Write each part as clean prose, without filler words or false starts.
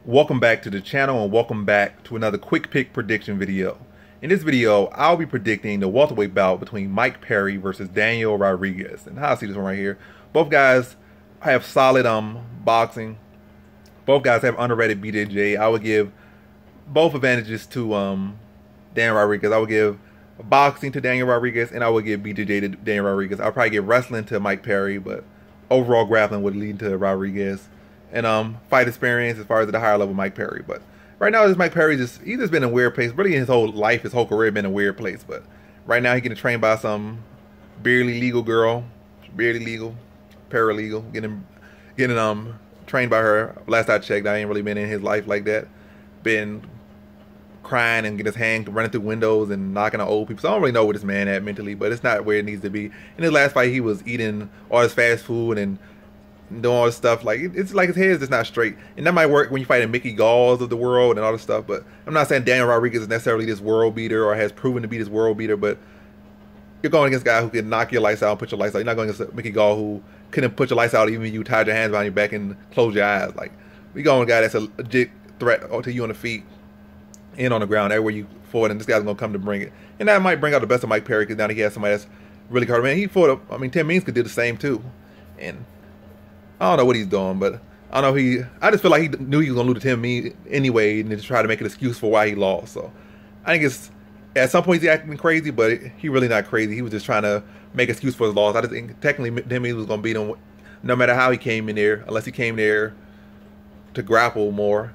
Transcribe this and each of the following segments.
Welcome back to the channel and welcome back to another quick pick prediction video. In this video, I'll be predicting the welterweight bout between Mike Perry versus Daniel Rodriguez. And how I see this one right here. Both guys have solid boxing. Both guys have underrated BJJ. I would give both advantages to Daniel Rodriguez. I would give boxing to Daniel Rodriguez and I would give BJJ to Daniel Rodriguez. I'll probably give wrestling to Mike Perry, but overall grappling would lead to Rodriguez. And fight experience as far as at the higher level Mike Perry. But right now, this Mike Perry he's just been in a weird place. Really, in his whole life, his whole career, been in a weird place. But right now, he's getting trained by some barely legal girl, barely legal, paralegal, getting trained by her. Last I checked, I ain't really been in his life like that. Been crying and getting his hand running through windows and knocking on old people. So I don't really know what this man at mentally, but it's not where it needs to be. In his last fight, he was eating all his fast food and doing all this stuff. Like it's like his head's just not straight, and that might work when you fight in Mickey Galls of the world and all this stuff. But I'm not saying Daniel Rodriguez is necessarily this world beater or has proven to be this world beater. But you're going against a guy who can knock your lights out and put your lights out. You're not going against Mickey Gall who couldn't put your lights out even if you tied your hands behind your back and close your eyes. Like we going with a guy that's a legit threat to you on the feet and on the ground everywhere you forward, and this guy's gonna come to bring it. And that might bring out the best of Mike Perry because now he has somebody that's really hard. Man, he fought. I mean, Tim Means could do the same too, and I don't know what he's doing, but I don't know. I just feel like he knew he was gonna lose to Tim Means anyway, and just try to make an excuse for why he lost. So I think it's at some point he's acting crazy, but he really not crazy. He was just trying to make an excuse for his loss. I just think technically Tim Means was gonna beat him no matter how he came in there, unless he came there to grapple more.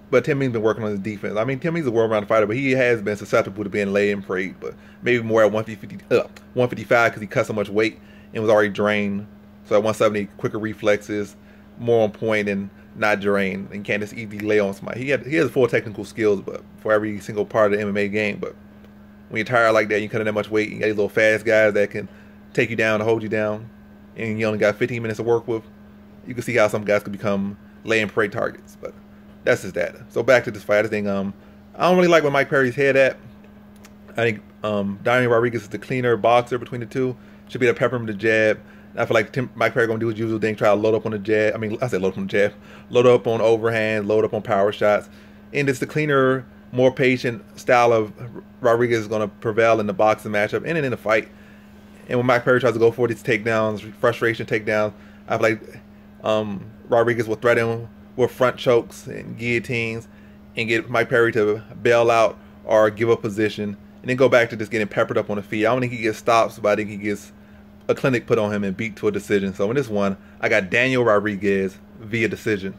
But Tim Means been working on his defense. I mean, Tim Means is a world-round fighter, but he has been susceptible to being laid and prayed. But maybe more at 155 because he cut so much weight and was already drained. So at 170, quicker reflexes, more on point and not drained, and can't just easily lay on somebody. He has full technical skills, but for every single part of the MMA game. But when you're tired like that, you cut in that much weight, you got these little fast guys that can take you down and hold you down, and you only got 15 minutes to work with. You can see how some guys could become lay and prey targets. But that's just that. So back to this fight. I think I don't really like where Mike Perry's head at. I think Daniel Rodriguez is the cleaner boxer between the two. Should be able to pepper him with the jab. I feel like Mike Perry gonna do his usual thing, try to load up on the jab. I mean, I said load up on the jab, load up on overhand, load up on power shots, and it's the cleaner, more patient style of Rodriguez is gonna prevail in the boxing matchup and in the fight. And when Mike Perry tries to go for these takedowns, frustration takedowns, I feel like Rodriguez will threaten with front chokes and guillotines and get Mike Perry to bail out or give up position, and then go back to just getting peppered up on the feet. I don't think he gets stops, but I think he gets a clinic put on him and beat to a decision. So in this one, I got Daniel Rodriguez via decision.